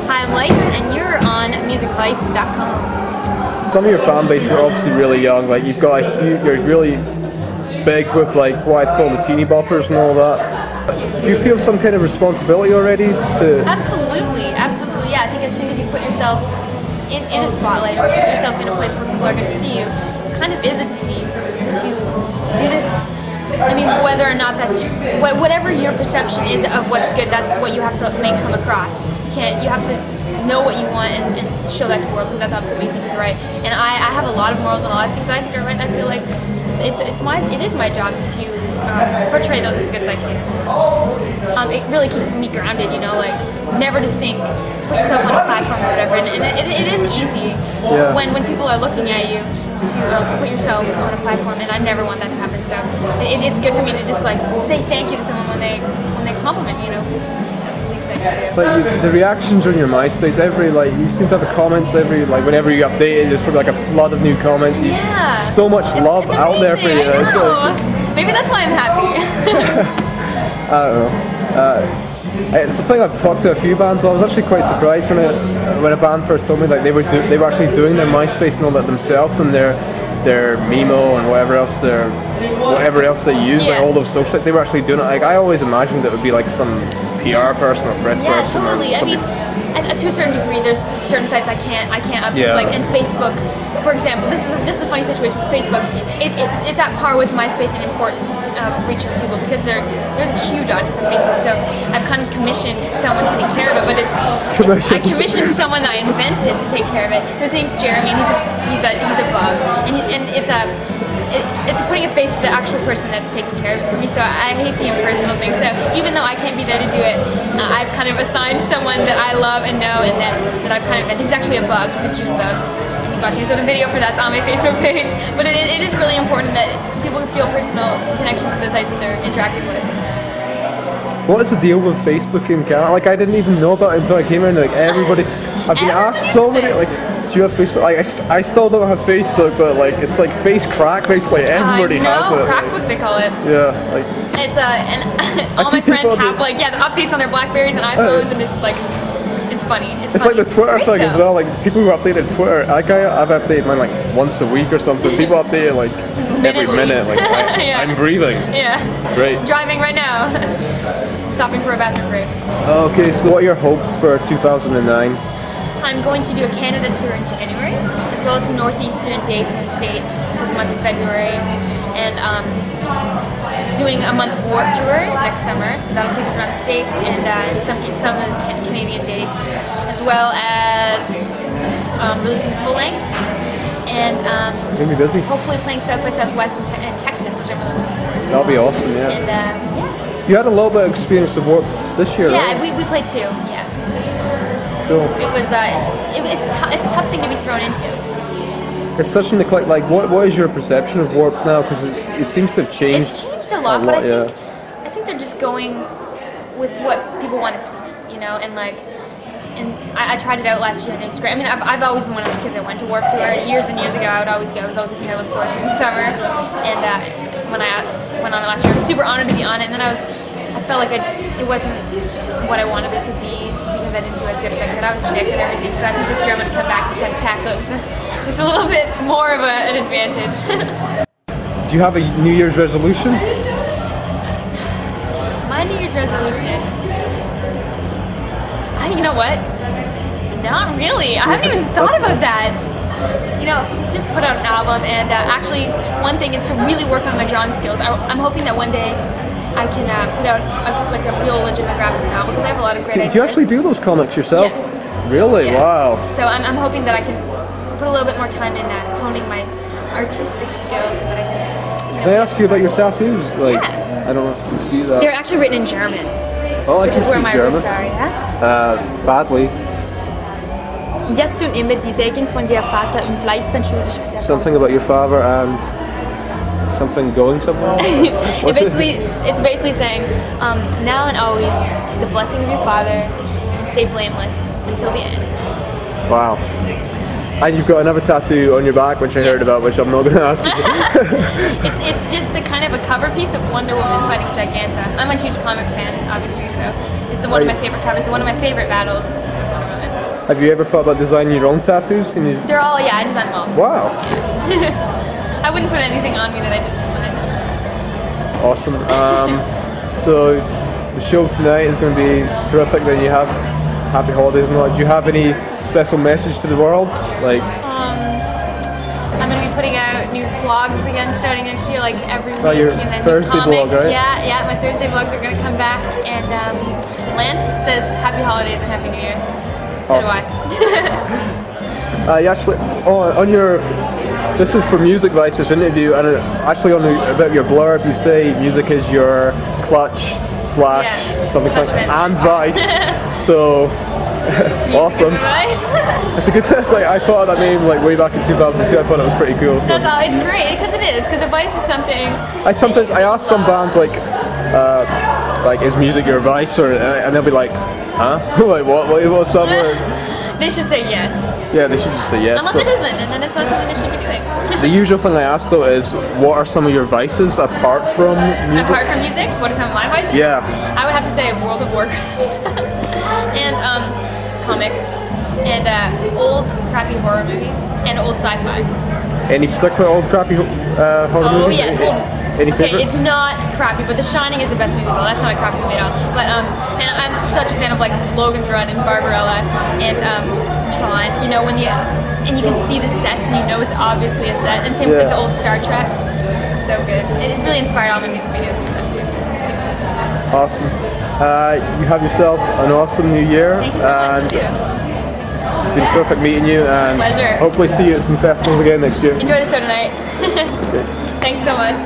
Hi, I'm Lights, and you're on musicvice.com. Some of your fan base are obviously really young. Like you've got a huge, you're really big with like what it's called the teeny boppers and all that. Do you feel some kind of responsibility already to? Absolutely. Yeah, I think as soon as you put yourself in a spotlight or put yourself in a place where people are going to see you, it kind of is a duty to do the. I mean, whether or not that's whatever your perception is of what's good, that's what you have to make come across. You have to know what you want and show that to the world, because that's obviously what you think is right. And I have a lot of morals and a lot of things that I think are right, and I feel like it is my job to portray those as good as I can. It really keeps me grounded, you know, like never to think, put yourself on a platform or whatever. And it is easy when people are looking at you to put yourself on a platform, and I never want that to happen. So it's good for me to just like say thank you to someone when they compliment, you know, because that's the least I can do. Like the reactions on your MySpace, you seem to have the comments whenever you update it, there's probably like a flood of new comments. Yeah. So much love it's out there for you. I know. Maybe that's why I'm happy. I don't know. It's the thing, I've talked to a few bands, so I was actually quite surprised when a band first told me like they were actually doing their MySpace and all that themselves, and their Mimo and whatever else they use, like all those social, they were actually doing it. Like I always imagined it would be like some PR person or press person. Yeah, totally. I mean, to a certain degree, there's certain sites I can't upload. Like in Facebook, for example, this is a funny situation with Facebook. It's at par with MySpace in importance of reaching people, because there's a huge audience on Facebook. So I've kind of commissioned someone to take care of it, but I commissioned someone I invented to take care of it. So his name's Jeremy, and he's a bug, and it's putting a face to the actual person that's taking care of it for me. So I hate the impersonal thing. So even though I can't be there to do it, I've kind of assigned someone that I love and know, and that I've kind of. He's actually a bug. He's a June bug. He's watching. So the video for that's on my Facebook page. But it is really important that people feel personal connections to the sites that they're interacting with. What is the deal with Facebook in Canada? Like I didn't even know about it until I came in. Like everybody, I've been asked so many like. Do you have Facebook? Like I still don't have Facebook, but like it's like face crack basically. Everybody has it. Crackbook they call it. Yeah, like it's and all my friends have like the updates on their Blackberries and iPhones, and it's just like it's funny. It's funny. Like the Twitter thing as well. Like people who updated Twitter, I've updated mine like once a week or something. People update it like every minute. Like I'm breathing. Yeah. Great. Driving right now. Stopping for a bathroom break. Okay, so what are your hopes for 2009? I'm going to do a Canada tour in January, as well as some northeastern dates in the States for the month of February, and doing a month of Warped Tour next summer. So that'll take us around the States and some of the Canadian dates, as well as releasing the full length, and gonna be busy. Hopefully playing South by Southwest in Texas, which I'm really looking forward to. That'll be awesome, yeah. And you had a little bit of experience of Warped this year, yeah, right? we played two, yeah. Cool. It was it's a tough thing to be thrown into. It's such an eclectic. Like, what is your perception of Warped now? Because it seems to have changed. It's changed a lot, but I think they're just going with what people want to see, you know. And like, I tried it out last year, and it's great. I mean, I've always been, when I was a kid, I went to Warped Tour years and years ago. I would always go. It was always a thing I looked forward to in the summer. And when I went on it last year, I was super honored to be on it. And then I felt like it wasn't what I wanted it to be, because I didn't do as good as I could. I was sick and everything, so I think this year I'm going to come back and try to tackle it with a little bit more of an advantage. Do you have a New Year's resolution? My New Year's resolution? You know what? Not really. I haven't even thought about that. You know, just put out an album, and actually one thing is to really work on my drawing skills. I'm hoping that one day I can put out a real legitimate graphic novel, because I have a lot of great ideas. Do you actually do those comics yourself? Yeah. Really? Yeah. Wow. So I'm hoping that I can put a little bit more time in honing my artistic skills, so that I can. Can I ask you about your tattoos? Like, yeah. I don't know if you can see that. They're actually written in German. Oh, which is where my German. roots are, yeah? Badly. Jetzt und immer die Segen von dir Vater und bleibst dann schuldig bis Something about your father and something going somewhere? It's basically saying, now and always, the blessing of your father, and stay blameless until the end. Wow. And you've got another tattoo on your back, which I heard about, which I'm not going to ask you. It's just a kind of a cover piece of Wonder Woman fighting Giganta. I'm a huge comic fan, obviously, so this is one of my favorite covers and one of my favorite battles with Wonder Woman. Have you ever thought about designing your own tattoos? They're all, yeah, I designed them all. Wow. Yeah. I wouldn't put anything on me that I didn't design. Awesome. So the show tonight is going to be terrific. Then you have happy holidays and all. Do you have any special message to the world? Like, I'm going to be putting out new vlogs again starting next year, like every week. your and then Thursday new comics. vlog, right? Yeah, my Thursday vlogs are going to come back. And Lance says happy holidays and happy New Year. So do I. you actually, on your, this is for Music Vice's interview, and actually on a bit of your blurb, you say music is your clutch slash something clutch and Vice. So awesome. It's a good. It's like I thought of that name like way back in 2002. I thought it was pretty cool. So. That's all. It's great because it is. Because Vice is something. I ask some bands like is music your vice, or and they'll be like, huh? Like what's up? They should say yes. Yeah, they should just say yes. Unless it isn't, and then it's not something they should be doing. The usual thing I ask though is, what are some of your vices apart from music? Apart from music, what are some of my vices? Yeah. I would have to say World of Warcraft and comics and old crappy horror movies and old sci-fi. Any particular old crappy horror movies? Oh yeah. Any okay, favorites? it's not crappy, but The Shining is the best movie of all. That's not a crappy movie at all. But and I'm such a fan of like Logan's Run and Barbarella and Tron. You know when you can see the sets and you know it's obviously a set. And same with like, the old Star Trek. So good. It really inspired all my music videos and stuff too. Awesome. You have yourself an awesome new year. Thank you so much. It's been terrific meeting you, and pleasure. Hopefully see you at some festivals again next year. Enjoy the show tonight. Thanks so much.